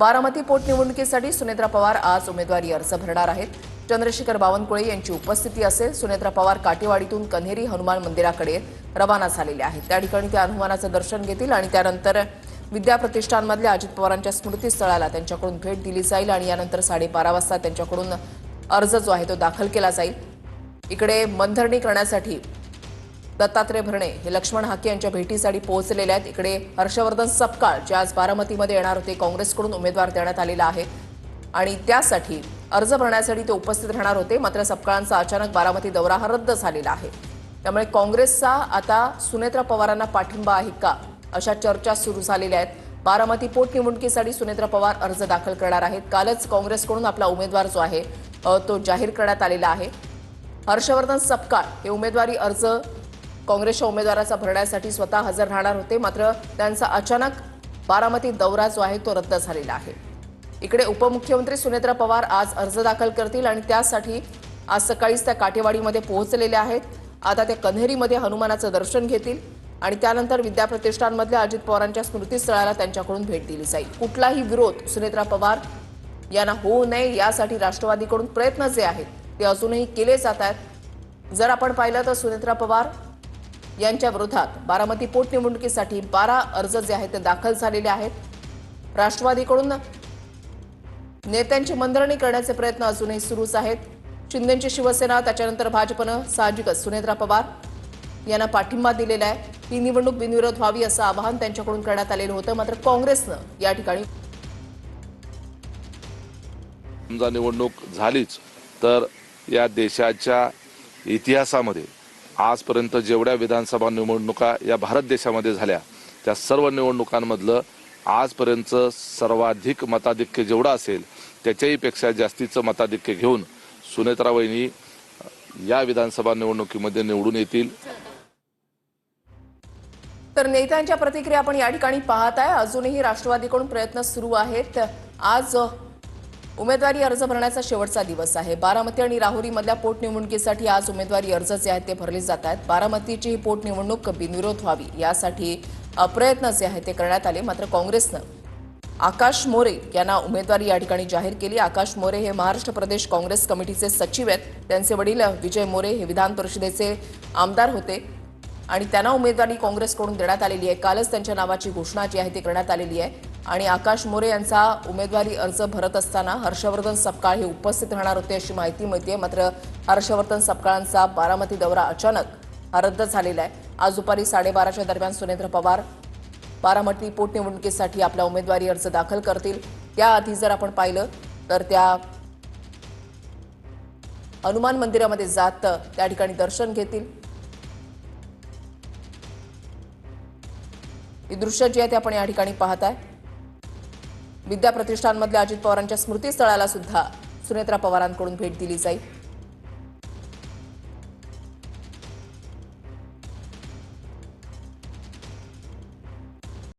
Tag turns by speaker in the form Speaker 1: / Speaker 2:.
Speaker 1: बारामती पोटनिवडणुकीसाठी सुनेत्रा पवार आज उमेदवारी अर्ज भरणार आहेत। चंद्रशेखर बावनकुळे यांची उपस्थिती असेल। सुनेत्रा पवार काटेवाडीतून कन्हेरी हनुमान मंदिराकडे रवाना झालेले आहेत। त्या ठिकाणी ते हनुमानाचं दर्शन घेतील आणि त्यानंतर विद्या प्रतिष्ठानमधल्या अजित पवारांच्या स्मृतीस्थळाला त्यांच्याकडून भेट दिली जाईल आणि यानंतर 12:30 वाजता त्यांच्याकडून अर्ज जो आहे तो दाखल केला जाईल। इकडे मनधरणी करण्यासाठी दत्तात्रय भरणे हे लक्ष्मण हाके यांच्या भेटीसाठी पोहोचलेले आहेत। इकडे हर्षवर्धन सपकाळ जे आज बारामतीमध्ये येणार होते, काँग्रेसकडून उमेदवार देण्यात आलेला आहे आणि त्यासाठी अर्ज भरण्यासाठी ते उपस्थित राहणार होते। मात्र सपकाळांचा अचानक बारामती दौरा हा रद्द झालेला आहे। त्यामुळे काँग्रेसचा आता सुनेत्रा पवारांना पाठिंबा आहे का अशा चर्चा सुरू झालेल्या आहेत। बारामती पोटनिवडणुकीसाठी सुनेत्रा पवार अर्ज दाखल करणार आहेत। कालच काँग्रेसकडून आपला उमेदवार जो आहे तो जाहीर करण्यात आलेला आहे। हर्षवर्धन सपकाळ हे उमेदवारी अर्ज काँग्रेसच्या उमेदवाराचा भरण्यासाठी स्वतः हजर राहणार होते, मात्र त्यांचा अचानक बारामती दौरा जो आहे तो रद्द झालेला आहे। इकडे उपमुख्यमंत्री सुनेत्रा पवार आज अर्ज दाखल करतील आणि त्यासाठी आज सकाळीच त्या काटेवाडीमध्ये पोहोचलेल्या आहेत। आता ते कन्हेरीमध्ये हनुमानाचं दर्शन घेतील आणि त्यानंतर विद्या प्रतिष्ठानमधल्या अजित पवारांच्या स्मृतीस्थळाला त्यांच्याकडून भेट दिली जाईल। कुठलाही विरोध सुनेत्रा पवार यांना होऊ नये यासाठी राष्ट्रवादीकडून प्रयत्न जे आहेत ते अजूनही केले जात आहेत। जर आपण पाहिलं तर सुनेत्रा पवार यांच्या विरोधात बारामती पोटनिवडणुकीसाठी 12 अर्ज जे आहेत ते दाखल झालेले आहेत। राष्ट्रवादीकडून नेत्यांची मनधरणी करण्याचे प्रयत्न अजूनही सुरूच आहेत। शिंदेची शिवसेना, त्याच्यानंतर भाजपनं साहजिकच सुनेत्रा पवार यांना पाठिंबा दिलेला आहे। ही निवडणूक बिनविरोध व्हावी असं आवाहन त्यांच्याकडून करण्यात आलेलं होतं, मात्र काँग्रेसनं या ठिकाणी
Speaker 2: समजा निवडणूक झालीच तर या देशाच्या इतिहासामध्ये आजपर्यंत जेवढ्या विधानसभा निवडणुका या भारत देशामध्ये झाल्या त्या सर्व निवडणुकांमधलं आजपर्यंत सर्वाधिक मताधिक्य जेवढं असेल त्याच्याही पेक्षा जास्तीचं मताधिक्य घेऊन सुनेत्रा वहिनी या विधानसभा निवडणुकीमध्ये निवडून येतील।
Speaker 1: तर नेत्यांच्या प्रतिक्रिया आपण या ठिकाणी पाहत आहे। अजूनही राष्ट्रवादीकडून प्रयत्न सुरू आहेत। आज उमेदवारी अर्ज भरण्याचा शेवटचा दिवस आहे। बारामती आणि राहुरीमधल्या पोटनिवडणुकीसाठी आज उमेदवारी अर्ज जे आहेत ते भरले जात आहेत। बारामतीची ही पोटनिवडणूक बिनविरोध व्हावी यासाठी प्रयत्न जे आहेत ते करण्यात आले, मात्र काँग्रेसनं आकाश मोरे यांना उमेदवारी या ठिकाणी जाहीर केली। आकाश मोरे हे महाराष्ट्र प्रदेश काँग्रेस कमिटीचे सचिव आहेत। त्यांचे वडील विजय मोरे हे विधान परिषदेचे आमदार होते आणि त्यांना उमेदवारी काँग्रेसकडून देण्यात आलेली आहे। कालच त्यांच्या नावाची घोषणा जी आहे ती करण्यात आलेली आहे आणि आकाश मोरे यांचा उमेदवारी अर्ज भरत असताना हर्षवर्धन सपकाळ हे उपस्थित राहणार होते अशी माहिती मिळते। मात्र हर्षवर्धन सपकाळांचा बारामती दौरा अचानक हा रद्द झालेला आहे। आज दुपारी 12:30च्या दरम्यान सुनेत्रा पवार बारामती पोटनिवडणुकीसाठी आपला उमेदवारी अर्ज दाखल करतील। त्याआधी जर आपण पाहिलं तर त्या हनुमान मंदिरामध्ये जात त्या ठिकाणी दर्शन घेतील। ही दृश्य जी आहे ते आपण या ठिकाणी पाहताय। विद्या प्रतिष्ठानमधल्या अजित पवारांच्या स्मृतीस्थळाला सुद्धा सुनेत्रा पवारांकडून भेट दिली जाईल।